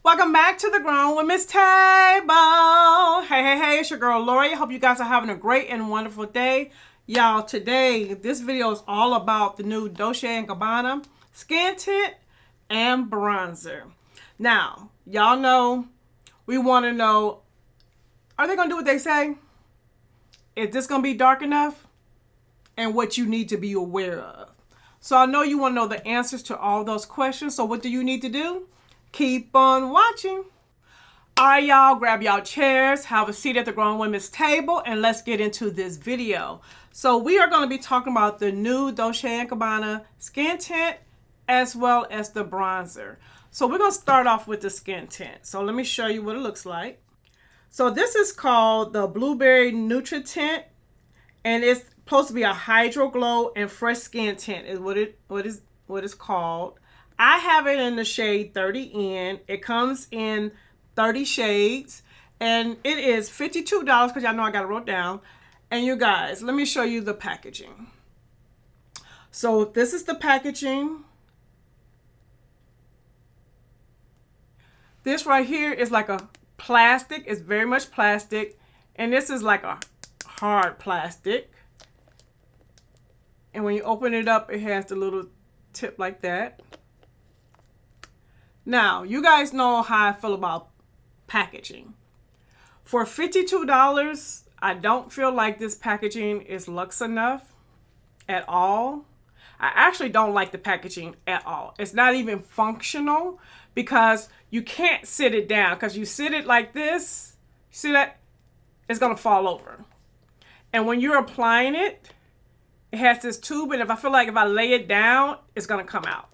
Welcome back to the Grown Women's Table. Hey, it's your girl Lori. Hope you guys are having a great and wonderful day. Y'all, today, this video is all about the new Dolce Gabbana skin tint and bronzer. Now, y'all know, we want to know, are they going to do what they say? Is this going to be dark enough? And what you need to be aware of. So I know you want to know the answers to all those questions. So what do you need to do? Keep on watching. All right, y'all, grab y'all chairs, have a seat at the Grown Women's Table, and let's get into this video. So we are going to be talking about the new Dolce & Gabbana skin tint as well as the bronzer. So we're going to start off with the skin tint. So let me show you what it looks like. So this is called the Blueberry Nutri Tint, and it's supposed to be a hydro glow and fresh skin tint is what it's called. I have it in the shade 30N. It comes in 30 shades, and it is $52 because y'all know I got it wrote down. And you guys, let me show you the packaging. So this is the packaging. This right here is like a plastic. It's very much plastic, and this is like a hard plastic. And when you open it up, it has the little tip like that. Now, you guys know how I feel about packaging. For $52, I don't feel like this packaging is luxe enough at all. I actually don't like the packaging at all. It's not even functional because you can't sit it down. Because you sit it like this, see that? It's going to fall over. And when you're applying it, it has this tube, and if I lay it down, it's going to come out.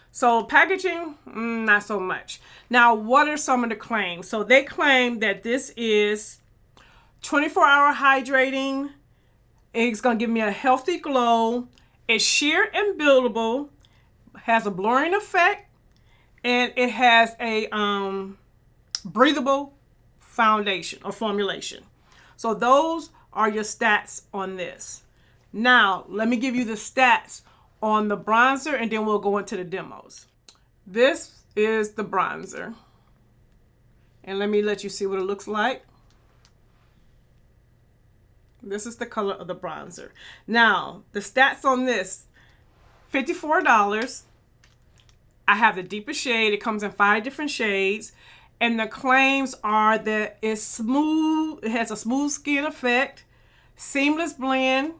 So packaging, not so much. Now, what are some of the claims? So they claim that this is 24-hour hydrating. It's going to give me a healthy glow. It's sheer and buildable, has a blurring effect, and it has a breathable foundation or formulation. So those are your stats on this. Now, let me give you the stats on the bronzer, and then we'll go into the demos. This is the bronzer. And let me let you see what it looks like. This is the color of the bronzer. Now, the stats on this, $54. I have the deepest shade. It comes in 5 different shades. And the claims are that it's smooth. It has a smooth skin effect, seamless blend,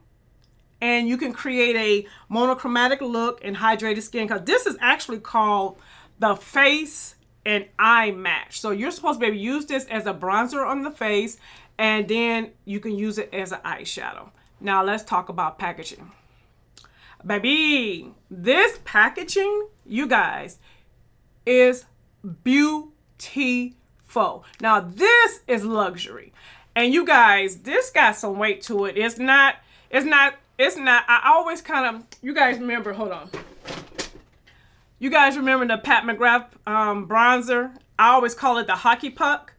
and you can create a monochromatic look and hydrated skin, because this is actually called the Face and Eye Match. So you're supposed to be able to use this as a bronzer on the face, and then you can use it as an eyeshadow. Now let's talk about packaging. Baby, this packaging, you guys, is beautiful. Now this is luxury. And you guys, this got some weight to it. It's not, I always kind of, you guys remember, hold on. You guys remember the Pat McGrath bronzer? I always call it the hockey puck.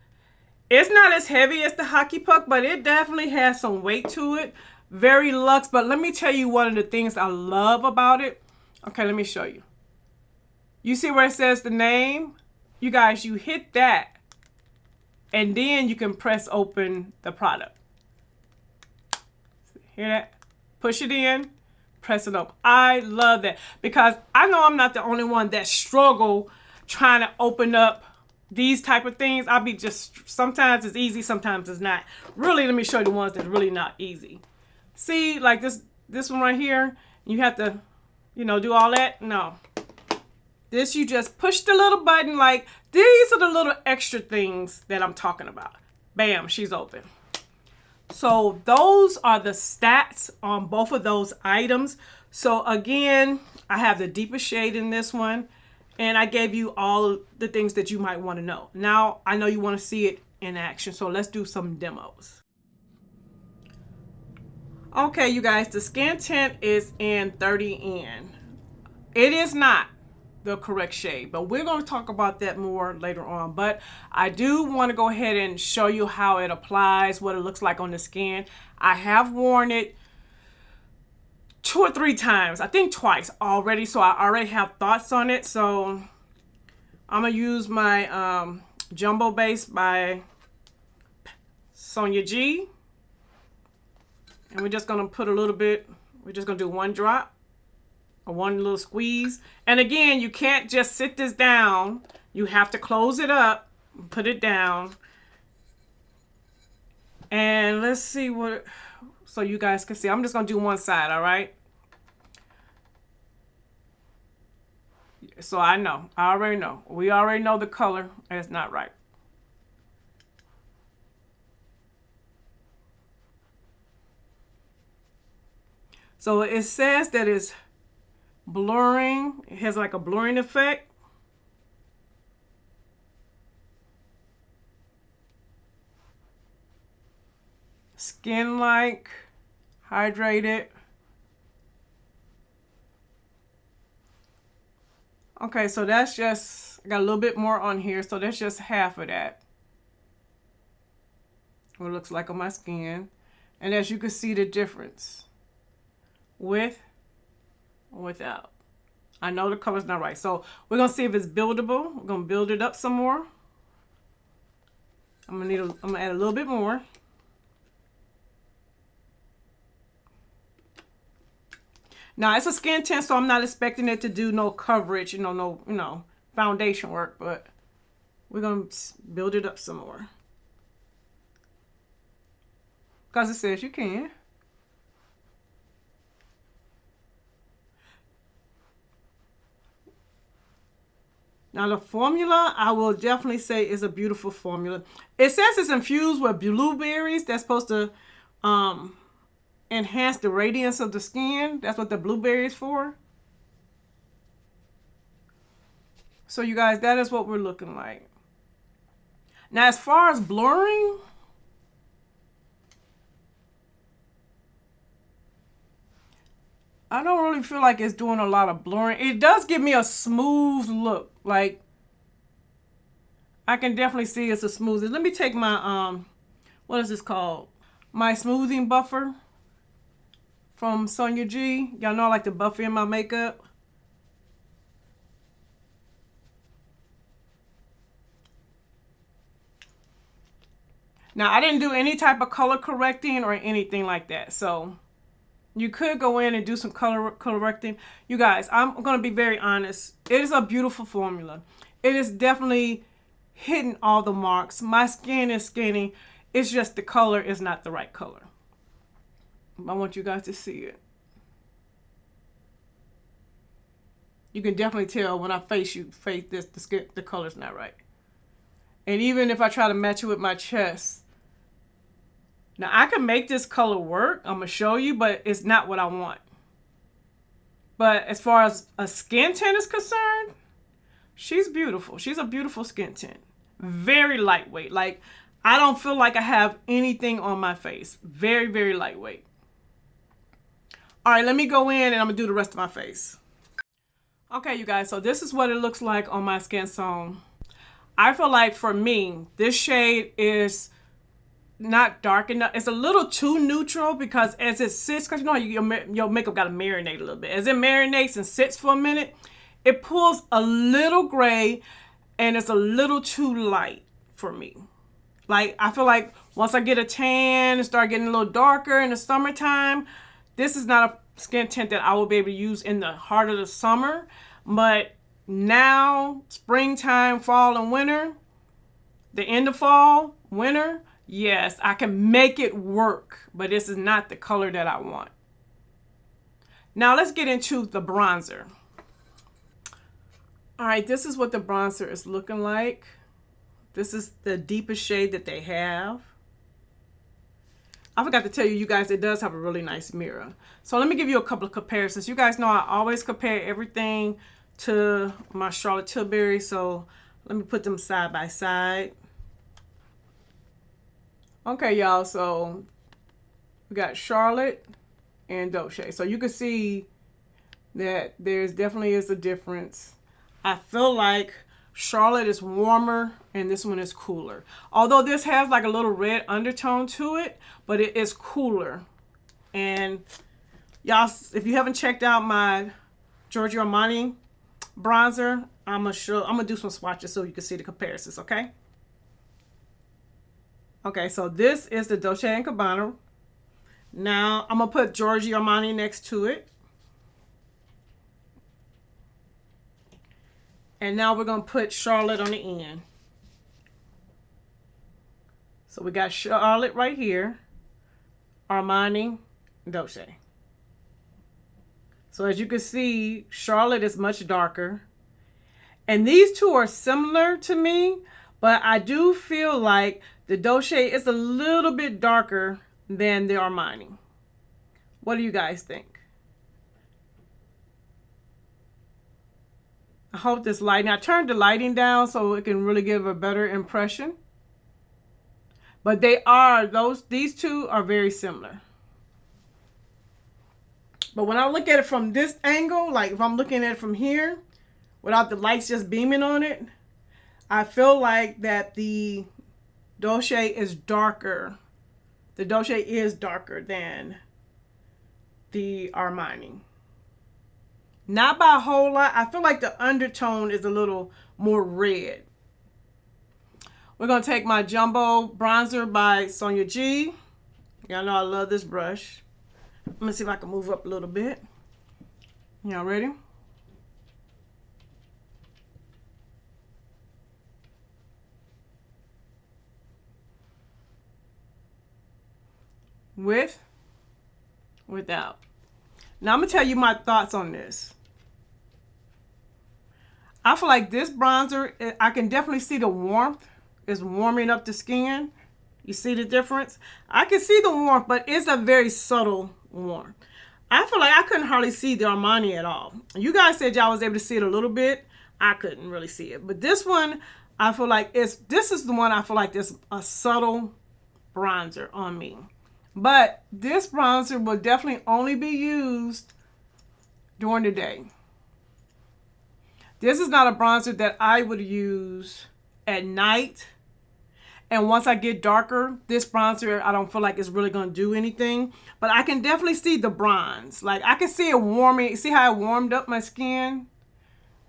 It's not as heavy as the hockey puck, but it definitely has some weight to it. Very luxe, but let me tell you one of the things I love about it. Okay, let me show you. You see where it says the name? You guys, you hit that, and then you can press open the product. Hear that? Push it in, press it up. I love that because I know I'm not the only one that struggle trying to open up these type of things. I'll be just, sometimes it's easy, sometimes it's not. Really, let me show you the ones that's really not easy. See, like this one right here, you have to, do all that. No. This, you just push the little button. Like, these are the little extra things that I'm talking about. Bam, she's open. So those are the stats on both of those items. So again, I have the deepest shade in this one, and I gave you all the things that you might want to know. Now, I know you want to see it in action, so let's do some demos. Okay, you guys, the skin tint is in 30N. It is not the correct shade, but we're going to talk about that more later on. But I do want to go ahead and show you how it applies, what it looks like on the skin. I have worn it 2 or 3 times, I think twice already, so I already have thoughts on it. So I'm going to use my Jumbo Base by Sonia G. And we're just going to put a little bit, we're just going to do one drop or one little squeeze. And again, you can't just sit this down. You have to close it up, put it down. And let's see what, so you guys can see. I'm just going to do one side, all right? So I already know. We already know the color is not right. So it says that it's blurring. It has like a blurring effect. Skin-like, hydrated. Okay, so that's just, I got a little bit more on here, so that's just half of that. What it looks like on my skin. And as you can see the difference with or without. I know the color's not right. So we're gonna see if it's buildable. We're gonna build it up some more. I'm gonna add a little bit more. Now it's a skin tint, so I'm not expecting it to do no coverage, no foundation work, but we're gonna build it up some more. Because it says you can. Now the formula, I will definitely say is a beautiful formula. It says it's infused with blueberries. That's supposed to enhance the radiance of the skin. That's what the blueberry is for. So you guys, that is what we're looking like. Now as far as blurring, I don't really feel like it's doing a lot of blurring. It does give me a smooth look. Like, I can definitely see it's a smooth. Let me take my, what is this called? My smoothing buffer from Sonia G. Y'all know I like to buff in my makeup. Now, I didn't do any type of color correcting or anything like that. So you could go in and do some color correcting. You guys, I'm going to be very honest. It is a beautiful formula. It is definitely hitting all the marks. My skin is skinny. It's just the color is not the right color. I want you guys to see it. You can definitely tell when I face this, the color's not right. And even if I try to match it with my chest, now, I can make this color work. I'm going to show you, but it's not what I want. But as far as a skin tint is concerned, she's beautiful. She's a beautiful skin tint. Very lightweight. Like, I don't feel like I have anything on my face. Very, very lightweight. All right, let me go in and I'm going to do the rest of my face. Okay, you guys, so this is what it looks like on my skin tone. I feel like for me, this shade is not dark enough. It's a little too neutral because as it sits, because you know your makeup got to marinate a little bit. As it marinates and sits for a minute, it pulls a little gray and it's a little too light for me. Like, I feel like once I get a tan and start getting a little darker in the summertime, this is not a skin tint that I will be able to use in the heart of the summer. But now, springtime, fall, and winter, the end of fall, winter, yes, I can make it work, but this is not the color that I want. Now let's get into the bronzer. All right, this is what the bronzer is looking like. This is the deepest shade that they have. I forgot to tell you, you guys, it does have a really nice mirror. So let me give you a couple of comparisons. You guys know I always compare everything to my Charlotte Tilbury, so let me put them side by side. Okay, y'all, so we got Charlotte and Dolce. So you can see that there's definitely is a difference. I feel like Charlotte is warmer and this one is cooler. Although this has like a little red undertone to it, but it is cooler. And y'all, if you haven't checked out my Giorgio Armani bronzer, I'm gonna do some swatches so you can see the comparisons, okay? Okay, so this is the Dolce & Gabbana. Now I'm gonna put Giorgio Armani next to it. And now we're gonna put Charlotte on the end. So we got Charlotte right here, Armani, Dolce. So as you can see, Charlotte is much darker. And these two are similar to me, but I do feel like the Dolce is a little bit darker than the Armani. What do you guys think? I hope this lighting, I turned the lighting down so it can really give a better impression. But these two are very similar. But when I look at it from this angle, like if I'm looking at it from here, without the lights just beaming on it, I feel like that the Dolce is darker. The Dolce is darker than the Armani. Not by a whole lot. I feel like the undertone is a little more red. We're going to take my Jumbo Bronzer by Sonia G. Y'all know I love this brush. I'm going to see if I can move up a little bit. Y'all ready? With, without. Now I'm going to tell you my thoughts on this. I feel like this bronzer, I can definitely see the warmth. It's warming up the skin. You see the difference? I can see the warmth, but it's a very subtle warmth. I feel like I couldn't hardly see the Armani at all. You guys said y'all was able to see it a little bit. I couldn't really see it. But this one, I feel like this is the one I feel like there's a subtle bronzer on me. But this bronzer will definitely only be used during the day. This is not a bronzer that I would use at night. And once I get darker, this bronzer, I don't feel like it's really going to do anything. But I can definitely see the bronze. Like, I can see it warming. See how it warmed up my skin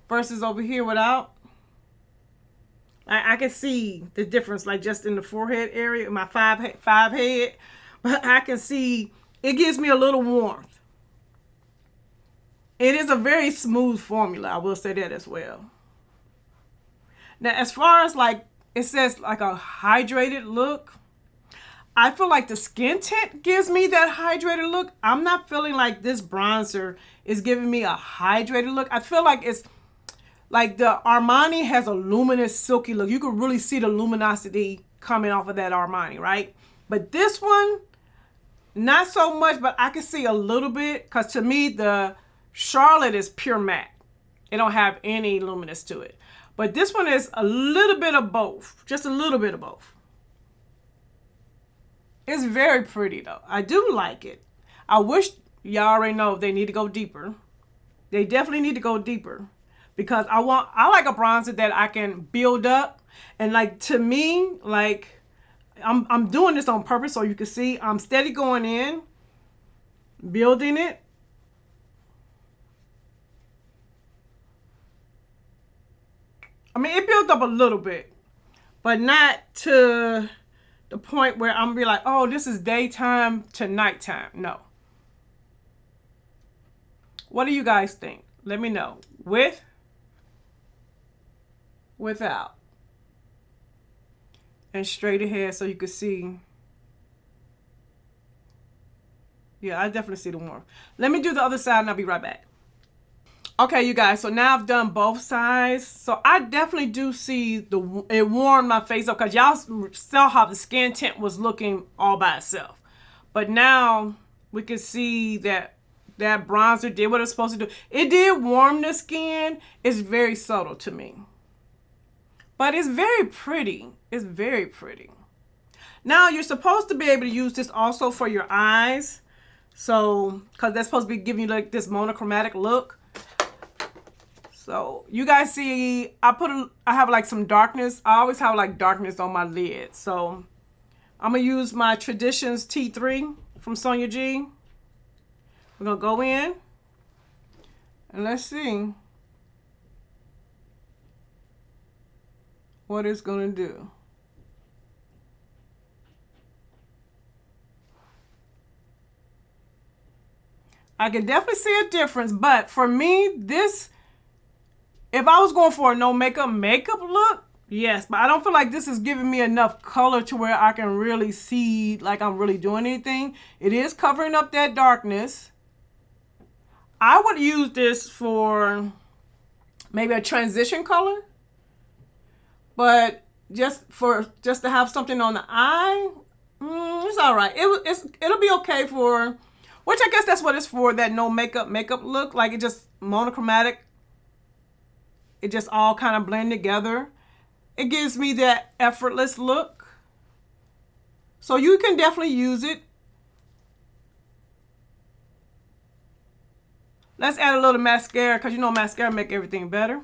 versus over here without? I can see the difference, like just in the forehead area, my five head. But I can see it gives me a little warmth. It is a very smooth formula. I will say that as well. Now, as far as like, it says like a hydrated look. I feel like the skin tint gives me that hydrated look. I'm not feeling like this bronzer is giving me a hydrated look. I feel like it's like the Armani has a luminous, silky look. You can really see the luminosity coming off of that Armani, right? But this one, not so much, but I can see a little bit because to me, the Charlotte is pure matte. It don't have any luminous to it. But this one is a little bit of both. Just a little bit of both. It's very pretty though. I do like it. I wish y'all already know they need to go deeper. They definitely need to go deeper. Because I like a bronzer that I can build up. And like to me, like I'm doing this on purpose so you can see I'm steady going in, building it. I mean, it built up a little bit, but not to the point where I'm be like, oh, this is daytime to nighttime. No. What do you guys think? Let me know. With, without, and straight ahead so you can see. Yeah, I definitely see the warmth. Let me do the other side and I'll be right back. Okay, you guys, so now I've done both sides. So I definitely do see it warmed my face up because y'all saw how the skin tint was looking all by itself. But now we can see that that bronzer did what it's supposed to do. It did warm the skin. It's very subtle to me. But it's very pretty. It's very pretty. Now you're supposed to be able to use this also for your eyes. So, because that's supposed to be giving you like this monochromatic look. So you guys see, I have like some darkness. I always have like darkness on my lid. So I'm gonna use my Traditions T3 from Sonia G. We're gonna go in and let's see. what it's gonna do. I can definitely see a difference, but for me, this, if I was going for a no makeup look, yes, but I don't feel like this is giving me enough color to where I can really see like I'm really doing anything. It is covering up that darkness. I would use this for maybe a transition color, but just to have something on the eye, it's all right. It'll be okay for, which I guess that's what it's for, that no makeup look. Like it just monochromatic. It just all kind of blend together. It gives me that effortless look. So you can definitely use it. Let's add a little mascara, because you know mascara make everything better.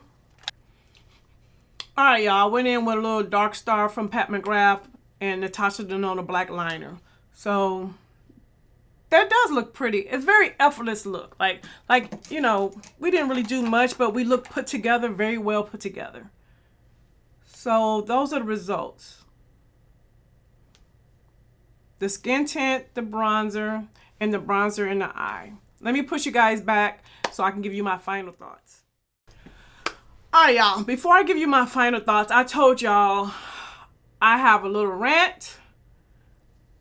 All right, y'all. I went in with a little Dark Star from Pat McGrath and Natasha Denona black liner. So that does look pretty. It's very effortless look. Like you know, we didn't really do much, but we look put together, very well put together. So those are the results. The skin tint, the bronzer, and the bronzer in the eye. Let me push you guys back so I can give you my final thoughts. All right, y'all. Before I give you my final thoughts, I told y'all I have a little rant.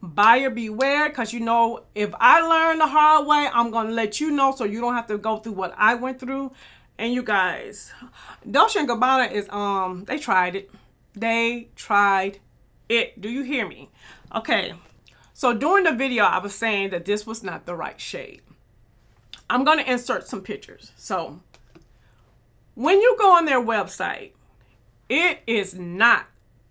Buyer beware, because you know, if I learn the hard way, I'm going to let you know so you don't have to go through what I went through. And you guys, Dolce & Gabbana is, they tried it. They tried it. Do you hear me? Okay. So during the video, I was saying that this was not the right shade. I'm going to insert some pictures. So when you go on their website, it is not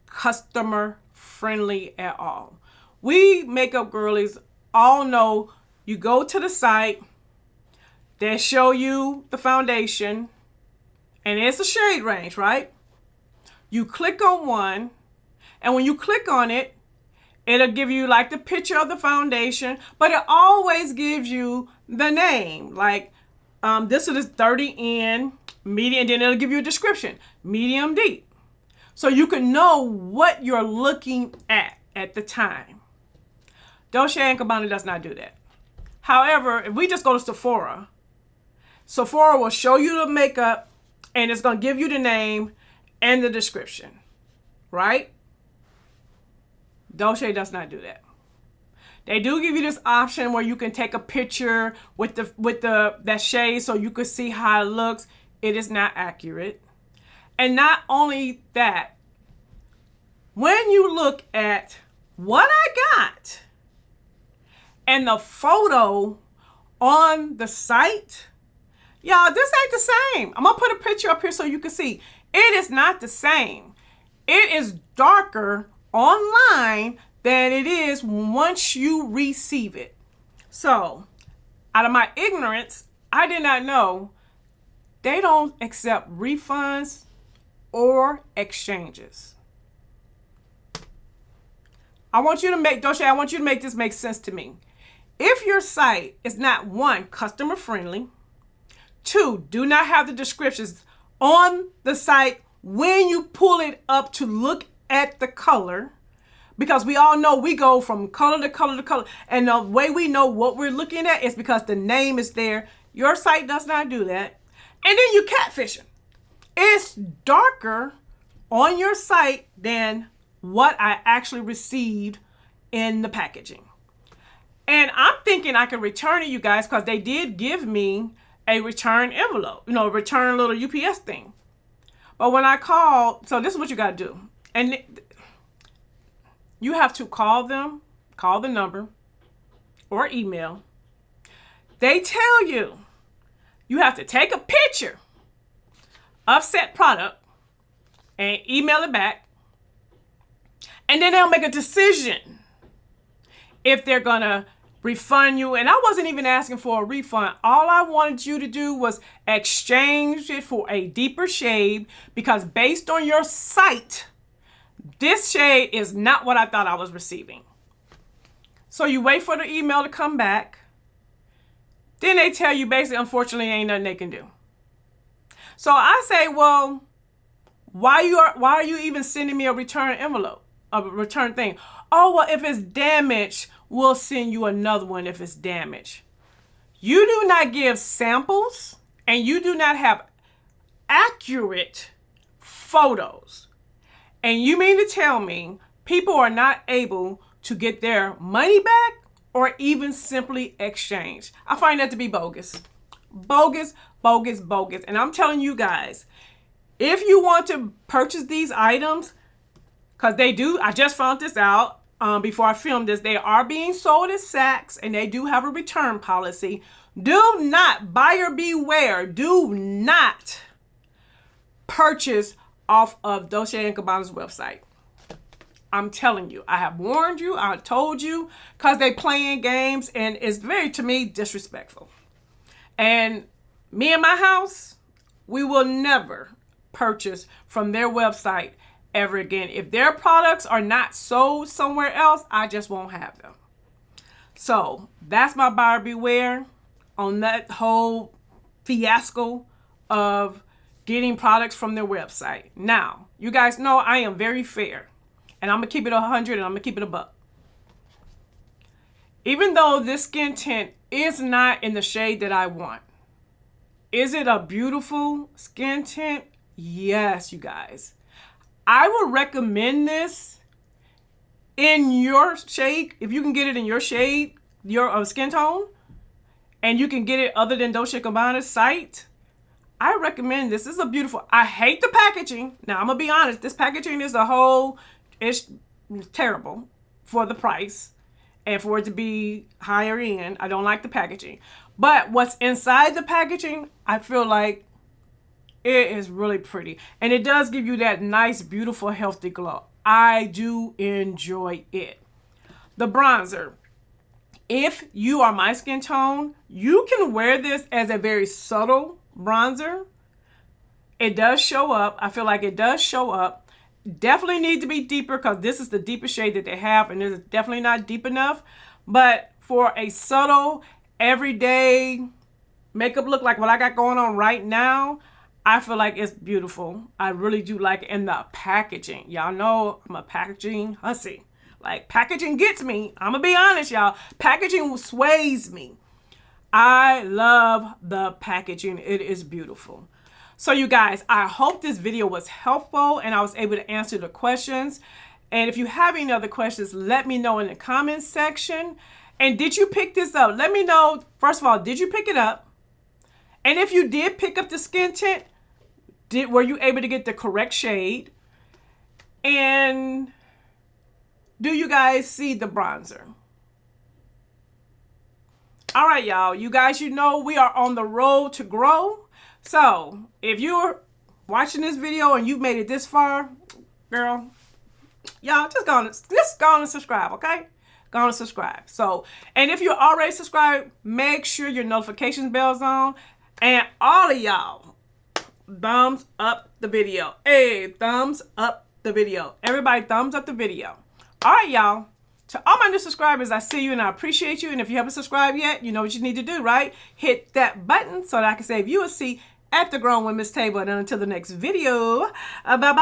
customer friendly at all. We makeup girlies all know you go to the site, they show you the foundation, and it's a shade range, right? You click on one, and when you click on it, it'll give you like the picture of the foundation, but it always gives you the name. Like this is 30N, medium, and then it'll give you a description, medium deep. So you can know what you're looking at the time. Dolce & Gabbana does not do that. However, if we just go to Sephora, Sephora will show you the makeup and it's going to give you the name and the description, right? Dolce does not do that. They do give you this option where you can take a picture with that shade so you can see how it looks. It is not accurate. And not only that, when you look at what I got and the photo on the site, y'all, this ain't the same. I'm going to put a picture up here so you can see. It is not the same. It is darker online than it is once you receive it. So, out of my ignorance, I did not know they don't accept refunds or exchanges. I want you to make, Dolce, I want you to make this make sense to me. If your site is not, one, customer friendly, two, do not have the descriptions on the site when you pull it up to look at the color, because we all know we go from color to color to color, and the way we know what we're looking at is because the name is there. Your site does not do that. And then you catfishing. It's darker on your site than what I actually received in the packaging. And I'm thinking I can return it, you guys, because they did give me a return envelope, you know, return little UPS thing. But when I called, so this is what you got to do. And you have to call them, call the number or email. They tell you you have to take a picture of said product and email it back. And then they'll make a decision if they're going to refund you. And I wasn't even asking for a refund. All I wanted you to do was exchange it for a deeper shade, because based on your site, this shade is not what I thought I was receiving. So you wait for the email to come back. Then they tell you basically, unfortunately, ain't nothing they can do. So I say, well, Why are you even sending me a return envelope, a return thing? Oh, well, if it's damaged, we'll send you another one if it's damaged. You do not give samples, and you do not have accurate photos. And you mean to tell me people are not able to get their money back or even simply exchange? I find that to be bogus. Bogus, bogus, bogus. And I'm telling you guys, if you want to purchase these items, because they do, I just found this out before I filmed this, they are being sold as sacks and they do have a return policy. Do not, buyer beware, do not purchase off of Dolce & Gabbana's website. I'm telling you, I have warned you, I told you, because they playing games and it's very, to me, disrespectful. And me and my house, we will never purchase from their website ever again. If their products are not sold somewhere else, I just won't have them. So that's my buyer beware on that whole fiasco of getting products from their website. Now, you guys know I am very fair. And I'm going to keep it 100 and I'm going to keep it a buck. Even though this skin tint is not in the shade that I want, is it a beautiful skin tint? Yes, you guys. I would recommend this in your shade. If you can get it in your shade, your skin tone, and you can get it other than Dolce Gabbana's site, I recommend this. This is a beautiful, I hate the packaging. Now, I'm going to be honest. This packaging is a whole... It's terrible for the price and for it to be higher end. I don't like the packaging. But what's inside the packaging, I feel like it is really pretty. And it does give you that nice, beautiful, healthy glow. I do enjoy it. The bronzer. If you are my skin tone, you can wear this as a very subtle bronzer. It does show up. I feel like it does show up. Definitely need to be deeper because this is the deepest shade that they have and it's definitely not deep enough. But for a subtle, everyday makeup look like what I got going on right now, I feel like it's beautiful. I really do like it. And the packaging. Y'all know I'm a packaging hussy. Like, packaging gets me. I'm going to be honest, y'all. Packaging sways me. I love the packaging. It is beautiful. So you guys, I hope this video was helpful and I was able to answer the questions. And if you have any other questions, let me know in the comments section. And did you pick this up? Let me know, first of all, did you pick it up? And if you did pick up the skin tint, were you able to get the correct shade? And do you guys see the bronzer? All right, y'all. You guys, you know we are on the road to grow. So, if you're watching this video and you've made it this far, girl, y'all just go on and subscribe, okay? Go on and subscribe. So, and if you're already subscribed, make sure your notification bell's on. And all of y'all, thumbs up the video. Hey, thumbs up the video. Everybody, thumbs up the video. All right, y'all. To all my new subscribers, I see you and I appreciate you. And if you haven't subscribed yet, you know what you need to do, right? Hit that button so that I can save you a seat at the Grown Women's Table. And until the next video, bye-bye.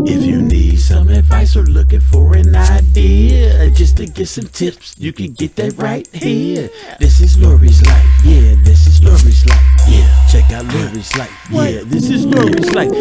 If you need some advice or looking for an idea, just to get some tips, you can get that right here. This is Lori's life. Yeah, this is Lori's life. Yeah, check out Lori's life. Yeah, this is Lori's life.